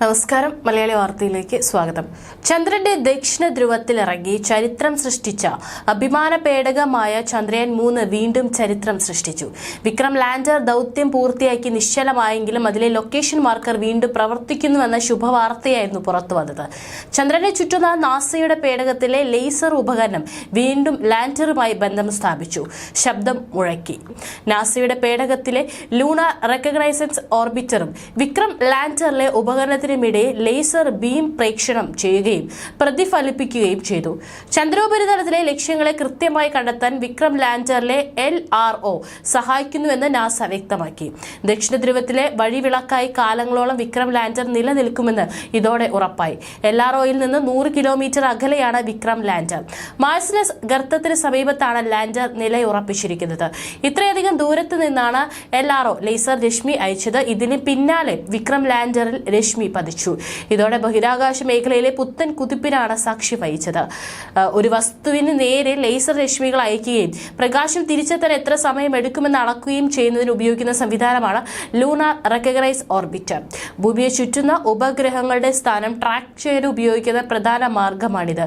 നമസ്കാരം, മലയാളി വാർത്തയിലേക്ക് സ്വാഗതം. ചന്ദ്രന്റെ ദക്ഷിണ ധ്രുവത്തിലിറങ്ങി ചരിത്രം സൃഷ്ടിച്ച അഭിമാന പേടകമായ ചന്ദ്രയാൻ 3 വീണ്ടും ചരിത്രം സൃഷ്ടിച്ചു. വിക്രം ലാൻഡർ ദൗത്യം പൂർത്തിയാക്കി നിശ്ചലമായെങ്കിലും അതിലെ ലൊക്കേഷൻ മാർക്കർ വീണ്ടും പ്രവർത്തിക്കുന്നുവെന്ന ശുഭവാർത്തയായിരുന്നു പുറത്തുവന്നത്. ചന്ദ്രനെ ചുറ്റുന്ന നാസയുടെ പേടകത്തിലെ ലേസർ ഉപകരണം വീണ്ടും ലാൻഡറുമായി ബന്ധം സ്ഥാപിച്ചു. ശബ്ദം മുഴക്കി. നാസയുടെ പേടകത്തിലെ ലൂണാർ റെക്കഗ്നൈസൻസ് ഓർബിറ്ററും വിക്രം ലാൻഡറിലെ ഉപകരണത്തിനുമിടെ ലേസർ ബീം പ്രേക്ഷണം ചെയ്യുകയും പ്രതിഫലിപ്പിക്കുകയും ചെയ്തു. ചന്ദ്രോപരിതലത്തിലെ ലക്ഷ്യങ്ങളെ കൃത്യമായി കണ്ടെത്താൻ വിക്രം ലാൻഡറിലെ LRO സഹായിക്കുന്നുവെന്ന് നാസ വ്യക്തമാക്കി. ദക്ഷിണ ധ്രുവത്തിലെ വഴിവിളക്കായി കാലങ്ങളോളം വിക്രം ലാൻഡർ നിലനിൽക്കുമെന്ന് ഇതോടെ ഉറപ്പായി. LROയിൽ നിന്ന് 100 കിലോമീറ്റർ അകലെയാണ് വിക്രം ലാൻഡർ. മാർസിലെ ഗർത്തത്തിന് സമീപത്താണ് ലാൻഡർ നിലയുറപ്പിച്ചിരിക്കുന്നത്. ഇത്രയധികം ദൂരത്ത് നിന്നാണ് LRO ലേസർ രശ്മി അയച്ചത്. ഇതിന് പിന്നാലെ വിക്രം ലാൻഡറിൽ രശ്മി പതിച്ചു. ഇതോടെ ബഹിരാകാശ മേഖലയിലെ പുത്തൻ കുതിപ്പിനാണ് സാക്ഷി വഹിച്ചത്. ഒരു വസ്തുവിന് നേരെ ലേസർ രശ്മികൾ അയക്കുകയും പ്രകാശം തിരിച്ചെത്താൻ എത്ര സമയം എടുക്കുമെന്ന് അളക്കുകയും ചെയ്യുന്നതിന് ഉപയോഗിക്കുന്ന സംവിധാനമാണ് ലൂണാർ റെക്കഗ്നൈസ് ഓർബിറ്റർ. ഭൂമിയെ ചുറ്റുന്ന ഉപഗ്രഹങ്ങളുടെ സ്ഥാനം ട്രാക്ക് ചെയ്യാൻ ഉപയോഗിക്കുന്ന പ്രധാന മാർഗമാണിത്.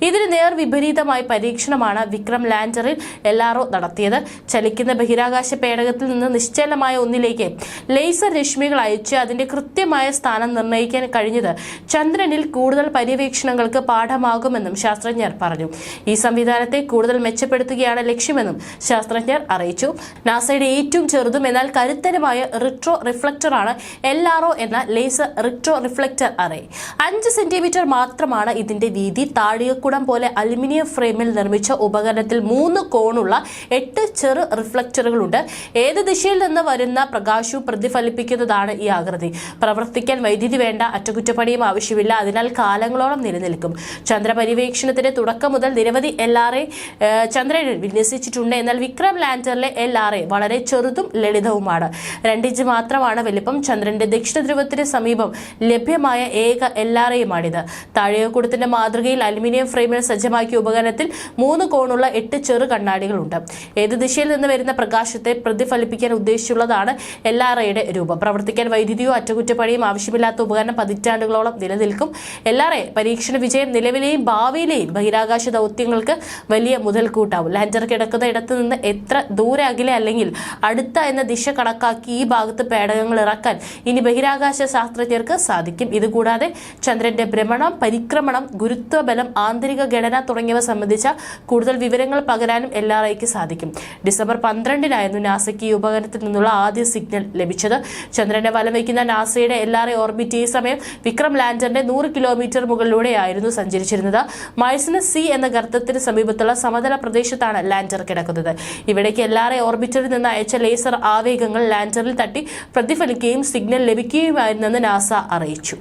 ഇതിന് നേർ വിപരീതമായ പരീക്ഷണമാണ് വിക്രം ലാൻഡറിൽ LRO നടത്തിയത്. ചലിക്കുന്ന ബഹിരാകാശ പേടകത്തിൽ നിന്ന് നിശ്ചലമായ ഒന്നിലേക്ക് ലേസർ രശ്മികൾ അയച്ച് അതിന്റെ കൃത്യമായ സ്ഥാനം നിർണ്ണയിക്കാൻ കഴിഞ്ഞത് ചന്ദ്രനിൽ കൂടുതൽ പര്യവേക്ഷണങ്ങൾക്ക് പാഠമാകുമെന്നും ശാസ്ത്രജ്ഞർ പറഞ്ഞു. ഈ സംവിധാനത്തെ കൂടുതൽ മെച്ചപ്പെടുത്തുകയാണ് ലക്ഷ്യമെന്നും ശാസ്ത്രജ്ഞർ അറിയിച്ചു. നാസയുടെ ഏറ്റവും ചെറുതും എന്നാൽ കരുത്തരമായ റിട്രോ റിഫ്ലക്ടറാണ് LRO എന്ന laser retro reflector array. 5 centimetre മാത്രമാണ് ഇതിന്റെ വീതി. താഴികക്കുടം പോലെ അലുമിനിയം ഫ്രെയിമിൽ നിർമ്മിച്ച ഉപകരണത്തിൽ 3 കോണുള്ള 8 ചെറു റിഫ്ലക്ടറുകളുണ്ട്. ഏത് ദിശയിൽ നിന്ന് വരുന്ന പ്രകാശവും പ്രതിഫലിപ്പിക്കുന്നതാണ് ഈ ആകൃതി. പ്രവർത്തിക്കാൻ വൈദ്യുതി വേണ്ട, അറ്റകുറ്റപ്പണിയും ആവശ്യമില്ല. അതിനാൽ കാലങ്ങളോളം നിലനിൽക്കും. ചന്ദ്രപര്യവേക്ഷണത്തിന്റെ തുടക്കം മുതൽ നിരവധി LRO ചന്ദ്രനിൽ വിന്യസിച്ചിട്ടുണ്ട്. എന്നാൽ വിക്രം ലാൻഡറിലെ LRO വളരെ ചെറുതും ലളിതവുമാണ്. 2 ഇഞ്ച് മാത്രമാണ് വലിപ്പം. ചന്ദ്രന്റെ ദക്ഷിണ ധ്രുവത്തിന് സമീപം ലഭ്യമായ ഏക LROയുമാണിത്. താഴികക്കുടത്തിന്റെ മാതൃകയിൽ അലുമിനിയം ഫ്രെയിമിൽ സജ്ജമാക്കിയ ഉപകരണത്തിൽ 3 കോണുള്ള 8 ചെറു കണ്ണാടികളുണ്ട്. ഏത് ദിശയിൽ നിന്ന് വരുന്ന പ്രകാശത്തെ പ്രതിഫലിപ്പിക്കാൻ ഉദ്ദേശിച്ചുള്ളതാണ് LROയുടെ രൂപം. പ്രവർത്തിക്കാൻ വൈദ്യുതിയോ അറ്റകുറ്റപ്പണിയും ആവശ്യമില്ലാത്ത ഉപകരണം പതിറ്റാണ്ടുകളോളം നിലനിൽക്കും. LRO പരീക്ഷണ വിജയം നിലവിലെയും ഭാവിയിലെയും ബഹിരാകാശ ദൗത്യങ്ങൾക്ക് വലിയ മുതൽക്കൂട്ടാവും. ലാൻഡർ കിടക്കുന്ന ഇടത്ത് നിന്ന് എത്ര ദൂരെ അകലെ അല്ലെങ്കിൽ അടുത്ത എന്ന ദിശ കണക്കാക്കി ഈ ഭാഗത്ത് പേടകങ്ങൾ ഇറക്കാൻ ഇനി ബഹിരാകാശ ശാസ്ത്രജ്ഞർക്ക് സാധിക്കും. ഇതുകൂടാതെ ചന്ദ്രന്റെ ഭ്രമണം, പരിക്രമണം, ഗുരുത്വബലം, ആന്തരിക ഘടന തുടങ്ങിയവ സംബന്ധിച്ച കൂടുതൽ വിവരങ്ങൾ പകരാനും LROയ്ക്ക് സാധിക്കും. ഡിസംബർ 12-നായിരുന്നു നാസയ്ക്ക് ഈ ഉപകരണത്തിൽ നിന്നുള്ള ആദ്യ സിഗ്നൽ ലഭിച്ചത്. ചന്ദ്രനെ വലം വയ്ക്കുന്ന നാസയുടെ LRO ഓർബിറ്റ് ഈ സമയം വിക്രം ലാൻഡറിന്റെ 100 കിലോമീറ്റർ മുകളിലൂടെയായിരുന്നു സഞ്ചരിച്ചിരുന്നത്. മാർസിന് C എന്ന ഗർത്തത്തിന് സമീപത്തുള്ള സമതല പ്രദേശത്താണ് ലാൻഡർ കിടക്കുന്നത്. ഇവിടേക്ക് LRO ഓർബിറ്ററിൽ നിന്ന് അയച്ച ലേസർ ആവേഗങ്ങൾ ലാൻഡറിൽ തട്ടി പ്രതിഫലിക്കുകയും സിഗ്നൽ ലഭിക്കുകയുമായിരുന്നെന്ന് നാസ അറിയിച്ചു.